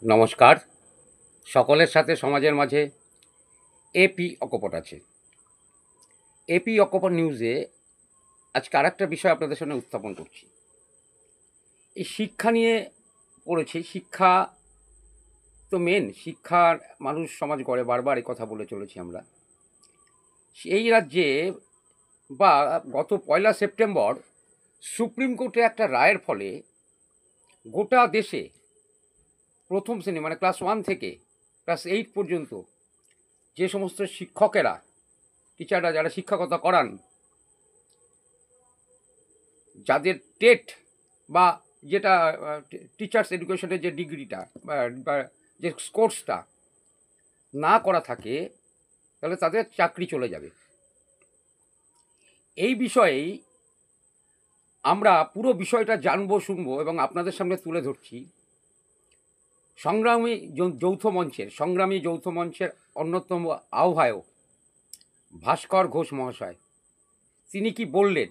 নমস্কার। সকলের সাথে সমাজের মাঝে এপি অকপট আছে। এপি অকপট নিউজে আজকে আরেকটা বিষয় আপনাদের সামনে উত্থাপন করছি। এই শিক্ষা নিয়ে পড়েছি। শিক্ষা তো মেন, শিক্ষার মানুষ সমাজ গড়ে, বারবার এই কথা বলে চলেছি আমরা। এই রাজ্যে বা গত 1 সেপ্টেম্বর সুপ্রিম কোর্টে একটা রায়ের ফলে গোটা দেশে প্রথম শ্রেণী মানে ক্লাস 1 থেকে ক্লাস 8 পর্যন্ত যে সমস্ত শিক্ষকেরা, টিচাররা যারা শিক্ষকতা করান, যাদের টেট বা যেটা টিচার্স এডুকেশনের যে ডিগ্রিটা বা যে কোর্সটা না করা থাকে, তাহলে তাদের চাকরি চলে যাবে। এই বিষয়েই আমরা পুরো বিষয়টা জানবো, শুনবো এবং আপনাদের সামনে তুলে ধরছি। সংগ্রামী যৌথ মঞ্চের অন্যতম আহ্বায়ক ভাস্কর ঘোষ মহাশয় তিনি কি বললেন,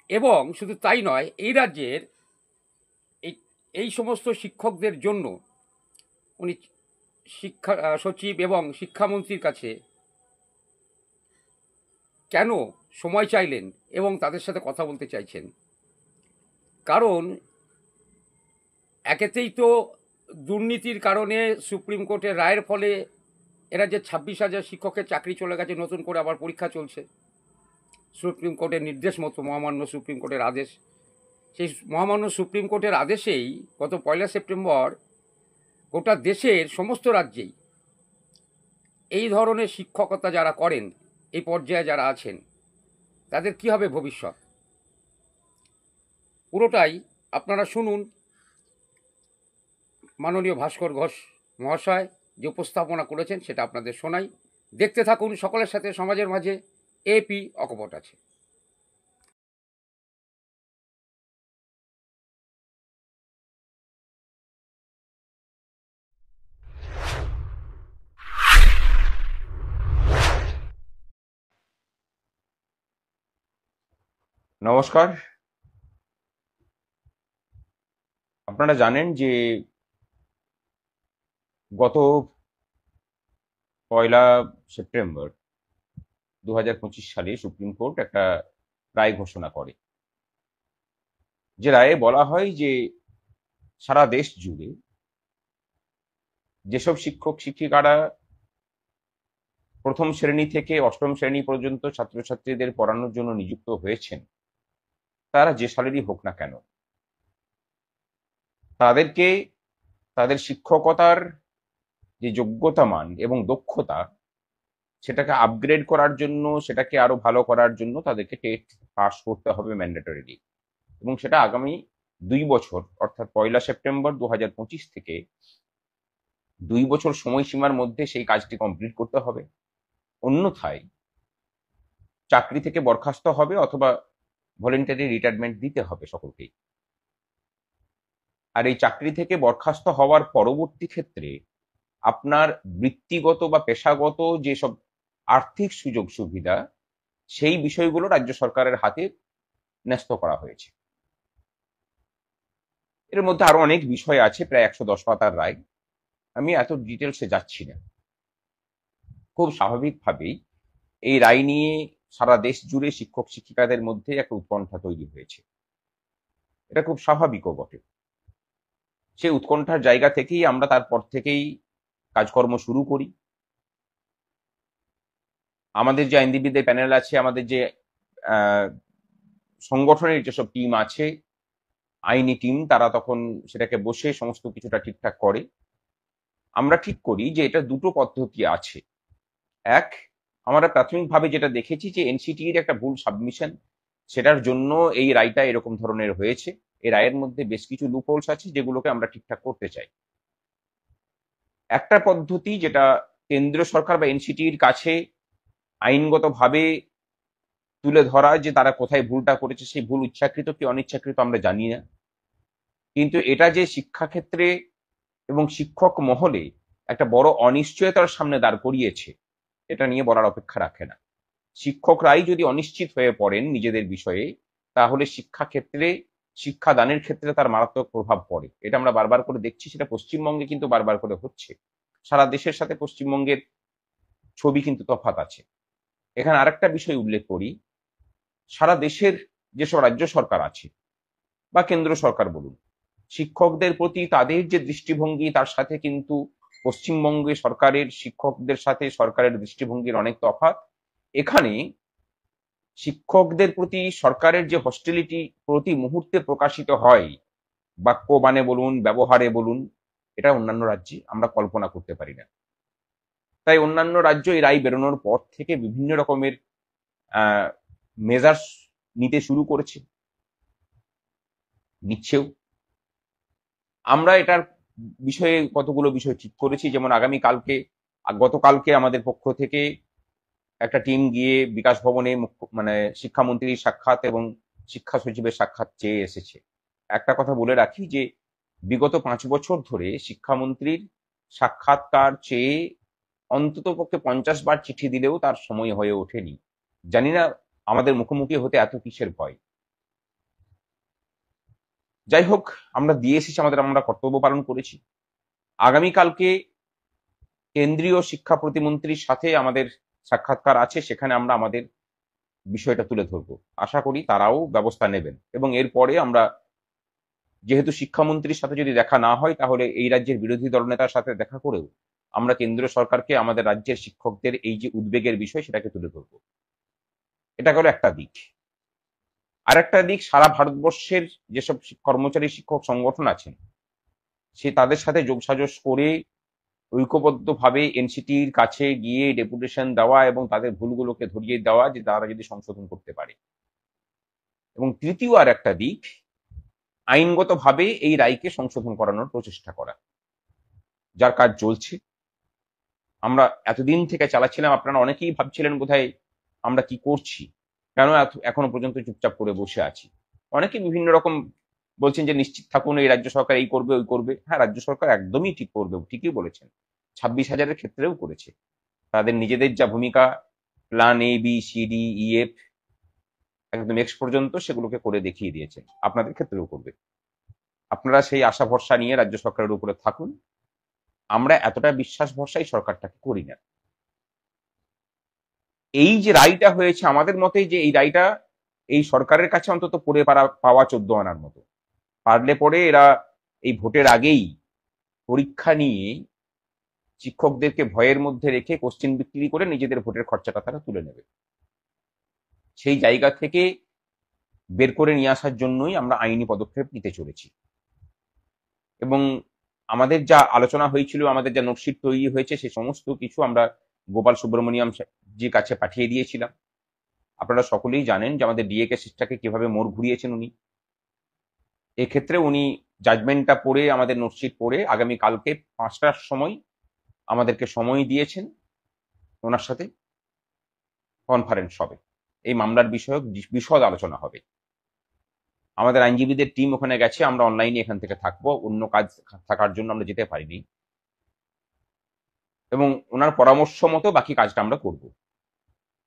এবং শুধু তাই নয়, এই রাজ্যের এই সমস্ত শিক্ষকদের জন্য উনি শিক্ষা সচিব এবং শিক্ষামন্ত্রীর কাছে কেন সময় চাইলেন এবং তাদের সাথে কথা বলতে চাইছেন। কারণ একেতেই তো দুর্নীতির কারণে সুপ্রিম কোর্টের রায়ের ফলে এরা যে 26,000 শিক্ষকের চাকরি চলে গেছে, নতুন করে আবার পরীক্ষা চলছে সুপ্রিম কোর্টের নির্দেশ মতো, মহামান্য সুপ্রিম কোর্টের আদেশ। সেই মহামান্য সুপ্রিম কোর্টের আদেশেই গত 1 সেপ্টেম্বর গোটা দেশের সমস্ত রাজ্যেই এই ধরনের শিক্ষকতা যারা করেন, এই পর্যায়ে যারা আছেন, তাদের কি হবে ভবিষ্যৎ, পুরোটাই আপনারা শুনুন। মাননীয় ভাস্কর ঘোষ মহাশয় যে উপস্থাপনা করেছেন সেটা আপনাদের শোনাই। দেখতে থাকুন। সকলের সাথে সমাজের মাঝে এপি অকপট আছে। নমস্কার। আপনারা জানেন যে গত 1 সেপ্টেম্বর 2025 সালে সুপ্রিম কোর্ট একটা রায় ঘোষণা করে, যে রায়ে বলা হয় যে সারা দেশ জুড়ে যেসব শিক্ষক শিক্ষিকারা প্রথম শ্রেণী থেকে অষ্টম শ্রেণী পর্যন্ত ছাত্রছাত্রীদের পড়ানোর জন্য নিযুক্ত হয়েছেন, তারা যে সালেরই হোক না কেন, তাদেরকে তাদের শিক্ষকতার যে যোগ্যতা মান এবং দক্ষতা, সেটাকে আপগ্রেড করার জন্য, সেটাকে আরো ভালো করার জন্য তাদেরকে টেট পাস করতে হবে ম্যান্ডেটরিলি। এবং সেটা আগামী 2 বছর, অর্থাৎ 1 সেপ্টেম্বর 2025 থেকে 2 বছর সময়সীমার মধ্যে সেই কাজটি কমপ্লিট করতে হবে। অন্যথায় চাকরি থেকে বরখাস্ত হবে অথবা ভলেন্টারি রিটায়ারমেন্ট দিতে হবে সকলকেই। আর এই চাকরি থেকে বরখাস্ত হওয়ার পরবর্তী ক্ষেত্রে আপনার বৃত্তিগত বা পেশাগত যেসব আর্থিক সুযোগ সুবিধা, সেই বিষয়গুলো রাজ্য সরকারের হাতে ন্যস্ত করা হয়েছে। এর মধ্যে আরো অনেক বিষয় আছে, প্রায় 110 পাতার রায়, আমি এত ডিটেলসে যাচ্ছি না। খুব স্বাভাবিকভাবেই এই রায় নিয়ে সারা দেশ জুড়ে শিক্ষক শিক্ষিকাদের মধ্যে একটা উৎকণ্ঠা তৈরি হয়েছে। এটা খুব স্বাভাবিকও বটে। সেই উৎকণ্ঠার জায়গা থেকেই আমরা তারপর থেকেই কাজকর্ম শুরু করি। আমাদের যে আইনজীবীদের প্যানেল আছে, আমাদের যে সংগঠনের যেসব টিম আছে, আইনি টিম, তারা তখন সেটাকে বসে সমস্ত কিছুটা ঠিকঠাক করে। আমরা ঠিক করি যে এটা দুটো পদ্ধতি আছে। এক, আমরা প্রাথমিকভাবে যেটা দেখেছি যে এনসিটির একটা ভুল সাবমিশন, সেটার জন্য এই রায়টা এরকম ধরনের হয়েছে। এই রায়ের মধ্যে বেশ কিছু লুপহোলস আছে যেগুলোকে আমরা ঠিকঠাক করতে চাই। একটা পদ্ধতি যেটা কেন্দ্রীয় সরকার বা এনসিটির কাছে আইনগতভাবে তুলে ধরা, যে তারা কোথায় ভুলটা করেছে, সেই ভুল ইচ্ছাকৃত কি অনিচ্ছাকৃত আমরা জানি না, কিন্তু এটা যে শিক্ষাক্ষেত্রে এবং শিক্ষক মহলে একটা বড় অনিশ্চয়তার সামনে দাঁড় করিয়েছে, এটা নিয়ে বলার অপেক্ষা রাখে না। শিক্ষকরাই যদি অনিশ্চিত হয়ে পড়েন নিজেদের বিষয়ে, তাহলে শিক্ষাক্ষেত্রে শিক্ষাদানের ক্ষেত্রে তার মারাত্মক প্রভাব পড়ে। এটা আমরা বারবার করে দেখছি, সেটা পশ্চিমবঙ্গে কিন্তু বারবার করে হচ্ছে। সারা দেশের সাথে পশ্চিমবঙ্গের ছবি কিন্তু তফাৎ আছে। এখানে আরেকটা বিষয় উল্লেখ করি, সারা দেশের যেসব রাজ্য সরকার আছে বা কেন্দ্র সরকার বলুন, শিক্ষকদের প্রতি তাদের যে দৃষ্টিভঙ্গি তার সাথে কিন্তু পশ্চিমবঙ্গে সরকারের শিক্ষকদের সাথে সরকারের দৃষ্টিভঙ্গির অনেক তফাৎ। এখানে শিক্ষকদের প্রতি সরকারের যে হস্টিলিটি প্রতি মুহূর্তে প্রকাশিত হয়, বাক্য বাণে বলুন, ব্যবহারে বলুন, এটা অন্যান্য রাজ্যে আমরা কল্পনা করতে পারি না। তাই অন্যান্য রাজ্য এই রায় বেরোনোর পর থেকে বিভিন্ন রকমের মেজার্স নিতে শুরু করেছে, নিচ্ছেও। আমরা এটার বিষয়ে কতগুলো বিষয় ঠিক করেছি, যেমন গতকালকে আমাদের পক্ষ থেকে একটা টিম গিয়ে বিকাশ ভবনে মানে শিক্ষামন্ত্রীর সাক্ষাৎ এবং শিক্ষা সচিবের সাক্ষাৎ চেয়ে এসেছে। একটা কথা বলে রাখি যে বিগত 5 বছর ধরে শিক্ষামন্ত্রীর সাক্ষাৎকার চেয়ে অন্তত পক্ষে 50 বার চিঠি দিলেও তার সময় হয়ে ওঠেনি। জানি না আমাদের মুখোমুখি হতে এত কিসের ভয়। যাই হোক, আমরা দিয়ে এসেছি, আমরা কর্তব্য পালন করেছি। আগামীকালকে কেন্দ্রীয় শিক্ষা প্রতিমন্ত্রীর সাথে আমাদের সাক্ষাৎকার আছে, সেখানে আমরা আমাদের বিষয়টা তুলে ধরবো। আশা করি তারাও ব্যবস্থা নেবেন এবং এরপরে আমরা, যেহেতু শিক্ষামন্ত্রীর সাথে যদি দেখা না হয়, তাহলে এই রাজ্যের বিরোধী দলনেতার সাথে দেখা করেও আমরা কেন্দ্র সরকারকে আমাদের রাজ্যের শিক্ষকদের এই যে উদ্বেগের বিষয় সেটাকে তুলে ধরবো। এটা গেল একটা দিক। আর একটা দিক, সারা ভারতবর্ষের যেসব কর্মচারী শিক্ষক সংগঠন আছেন, সে তাদের সাথে যোগসাজশ করে ঐক্যবদ্ধভাবে এনসিটির কাছে গিয়ে ডেপুটেশন দেওয়া এবং তাদের ভুলগুলোকে ধরিয়ে দেওয়া, যে তারা যদি সংশোধন করতে পারে। এবং তৃতীয় আর একটা দিক, আইনগতভাবে এই রায়কে সংশোধন করানোর প্রচেষ্টা করা, যার কাজ চলছে। আমরা এতদিন থেকে চালাচ্ছিলাম, আপনারা অনেকেই ভাবছিলেন বোধহয় আমরা কি করছি, কেন এখনো পর্যন্ত চুপচাপ করে বসে আছি। অনেকে বিভিন্ন রকম বলছেন যে নিশ্চিত থাকুন, এই রাজ্য সরকার এই করবে ওই করবে। হ্যাঁ, রাজ্য সরকার একদমই ঠিক করবে, ঠিকই বলেছেন। 26,000-এর ক্ষেত্রেও করেছে। তাদের নিজেদের যা ভূমিকা, plan A B C D E F একদম এক্স পর্যন্ত, সেগুলোকে করে দেখিয়ে দিয়েছেন। আপনাদের ক্ষেত্রেও করবে। আপনারা সেই আশা ভরসা নিয়ে রাজ্য সরকারের উপরে থাকুন। আমরা এতটা বিশ্বাস ভরসাই সরকারটাকে করি না। এই যে রায়টা হয়েছে, আমাদের মতে যে এই রায়টা এই সরকারের কাছে অন্তত পড়ে পাওয়া 14 আনার মতো। পারলে পরে এরা এই ভোটের আগেই পরীক্ষা নিয়ে শিক্ষকদেরকে ভয়ের মধ্যে রেখে কোশ্চেন বিক্রি করে নিজেদের ভোটের খরচাটা তারা তুলে নেবে। সেই জায়গা থেকে বের করে নিয়ে আসার জন্যই আমরা আইনি পদক্ষেপ নিতে চলেছি। এবং আমাদের যা আলোচনা হয়েছিল, আমাদের যা নোটশিট তৈরি হয়েছে, সে সমস্ত কিছু আমরা গোপাল সুব্রমণিয়াম জির কাছে পাঠিয়ে দিয়েছিলাম। আপনারা সকলেই জানেন যে আমাদের ডিএ কেসটাকে কিভাবে মোড় ঘুরিয়েছেন উনি। এক্ষেত্রে উনি জাজমেন্টটা পড়ে, আমাদের নোটশিট পড়ে আগামীকালকে 5টার সময় আমাদেরকে সময় দিয়েছেন, ওনার সাথে কনফারেন্স হবে, এই মামলার বিষয়ক বিশদ আলোচনা হবে। আমাদের আইনজীবীদের টিম ওখানে গেছে, আমরা অনলাইনে এখান থেকে থাকবো, অন্য কাজ থাকার জন্য আমরা যেতে পারিনি। এবং ওনার পরামর্শ মতো বাকি কাজটা আমরা করব।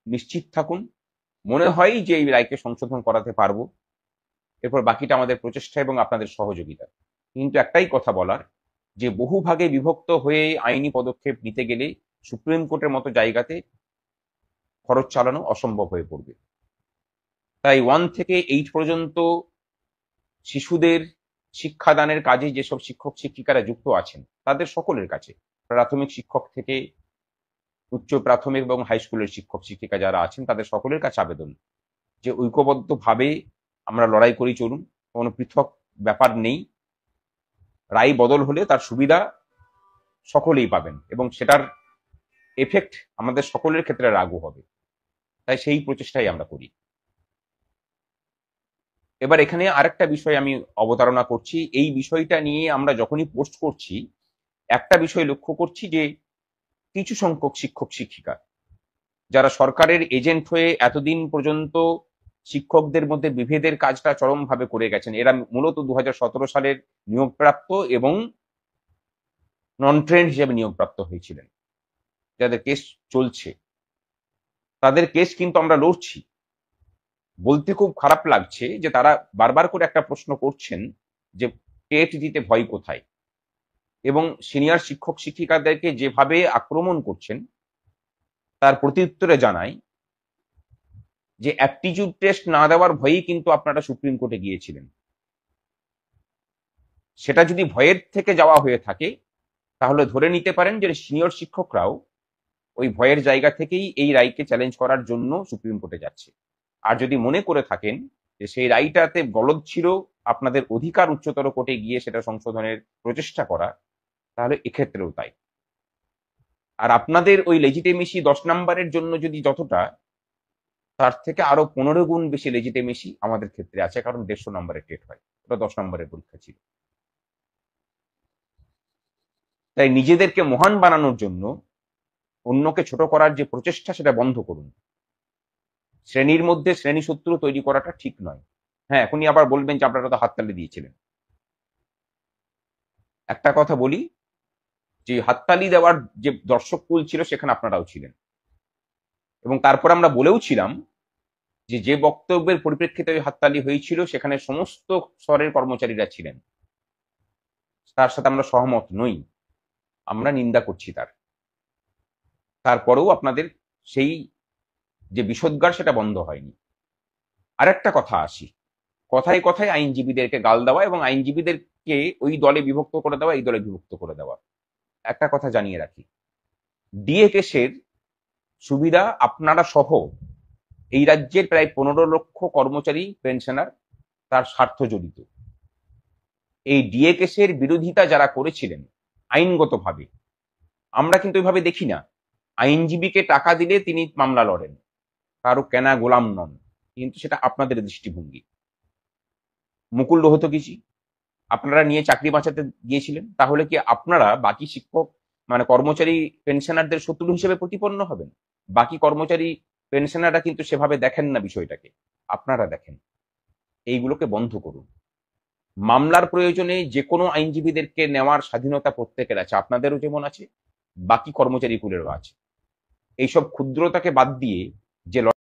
নিশ্চিত থাকুন, মনে হয় যে এই রায়কে সংশোধন করাতে পারবো। এরপর বাকিটা আমাদের প্রচেষ্টা এবং আপনাদের সহযোগিতা। কিন্তু একটাই কথা বলার, যে বহু ভাগে বিভক্ত হয়ে আইনি পদক্ষেপ নিতে গেলে সুপ্রিম কোর্টের মতো জায়গাতে খরচ চালানো অসম্ভব হয়ে পড়বে। তাই 1 থেকে 8 পর্যন্ত শিশুদের শিক্ষাদানের কাজে যেসব শিক্ষক শিক্ষিকারা যুক্ত আছেন, তাদের সকলের কাছে, প্রাথমিক শিক্ষক থেকে উচ্চ প্রাথমিক এবং হাই স্কুলের শিক্ষক শিক্ষিকা যারা আছেন, তাদের সকলের কাছে আবেদন যে ঐক্যবদ্ধভাবে আমরা লড়াই করি চলুন। কোনো পৃথক ব্যাপার নেই। রায় বদল হলে তার সুবিধা সকলেই পাবেন এবং সেটার এফেক্ট আমাদের সকলের ক্ষেত্রে লাগু হবে। তাই সেই প্রচেষ্টাই আমরা করি। এবার এখানে আরেকটা বিষয় আমি অবতারণা করছি। এই বিষয়টা নিয়ে আমরা যখনই পোস্ট করছি, একটা বিষয় লক্ষ্য করছি যে কিছু সংখ্যক শিক্ষক শিক্ষিকা যারা সরকারের এজেন্ট হয়ে এতদিন পর্যন্ত শিক্ষকদের মধ্যে বিভেদের কাজটা চরমভাবে করে গেছেন। এরা মূলত 2017 সালের নিয়োগপ্রাপ্ত এবং নন ট্রেন্ড হিসেবে নিয়োগপ্রাপ্ত হয়েছিলেন, যাদের কেস চলছে। তাদের কেস কিন্তু আমরা লড়ছি। বলতে খুব খারাপ লাগছে যে তারা বারবার করে একটা প্রশ্ন করছেন যে টেট দিতে ভয় কোথায়, এবং সিনিয়র শিক্ষক শিক্ষিকাদেরকে যেভাবে আক্রমণ করছেন তার প্রত্যুত্তরে জানাই যে অ্যাপটিটিউড টেস্ট না দেওয়ার ভয়েই কিন্তু আপনারা সুপ্রিম কোর্টে গিয়েছিলেন। সেটা যদি ভয়ের থেকে যাওয়া হয়ে থাকে তাহলে ধরে নিতে পারেন যে সিনিয়র শিক্ষকরাও ওই ভয়ের জায়গা থেকেই এই রায়কে চ্যালেঞ্জ করার জন্য সুপ্রিম কোর্টে যাচ্ছে। আর যদি মনে করে থাকেন যে সেই রায়টাতে গলদ ছিল, আপনাদের অধিকার উচ্চতর কোর্টে গিয়ে সেটা সংশোধনের প্রচেষ্টা করা, তাহলে এক্ষেত্রেও তাই। আর আপনাদের ওই লেজিটিমেসি 10 নম্বরের জন্য যদি যতটা, তার থেকে আরো 15 গুণ বেশি লেজিটিমেসি আমাদের ক্ষেত্রে আছে, কারণ 150 নম্বরের টেট হয়, ওটা 10 নম্বরের পরীক্ষা ছিল। তাই নিজেদেরকে মহান বানানোর জন্য অন্যকে ছোট করার যে প্রচেষ্টা সেটা বন্ধ করুন। শ্রেণীর মধ্যে শ্রেণী শত্রু তৈরি করাটা ঠিক নয়। হ্যাঁ, এখনই আবার বলবেন যে আপনারা তো হাততালি দিয়েছিলেন। একটা কথা বলি, যে হাততালি দেওয়ার যে দর্শক কুল ছিল সেখানে আপনারাও ছিলেন, এবং তারপর আমরা বলেও ছিলাম যে যে বক্তব্যের পরিপ্রেক্ষিতে ওই হাততালি হয়েছিল সেখানে সমস্ত স্তরের কর্মচারীরা ছিলেন, তার সাথে আমরা সহমত নই, আমরা নিন্দা করছি তার। তারপরেও আপনাদের সেই যে বিষোদ্গার সেটা বন্ধ হয়নি। আরেকটা কথা আসি, কথায় কথায় আইনজীবীদেরকে গাল দেওয়া এবং আইনজীবীদেরকে ওই দলে বিভক্ত করে দেওয়া, এই দলে বিভক্ত করে দেওয়া। একটা কথা জানিয়ে রাখি, ডিএ কেসের সুবিধা আপনারা সহ এই রাজ্যের প্রায় 15 লক্ষ কর্মচারী পেনশনার তার স্বার্থ জড়িত। এই ডিএ কেসের বিরোধিতা যারা করেছিলেন আইনগতভাবে, আমরা কিন্তু এভাবে দেখি না আইনজীবীকে টাকা দিলে তিনি মামলা লড়েন, কারো কেনা গোলাম নন, কিন্তু সেটা আপনাদের দৃষ্টিভঙ্গি। মুকুল রোহতগিজি আপনারা নিয়ে চাকরি বাঁচাতে গিয়েছিলেন, তাহলে কি আপনারা বাকি শিক্ষক মানে কর্মচারী পেনশনারদের শত্রু হিসেবে প্রতিপন্ন হবেন? বাকি কর্মচারী পেনশনাররা কিন্তু সেভাবে দেখেন না বিষয়টাকে, আপনারা দেখেন। এইগুলোকে বন্ধ করুন। মামলার প্রয়োজনে যে কোনো আইনজীবীদেরকে নেওয়ার স্বাধীনতা প্রত্যেকের আছে, আপনাদেরও যেমন আছে, বাকি কর্মচারী কুলেরও আছে। এইসব ক্ষুদ্রতাকে বাদ দিয়ে যে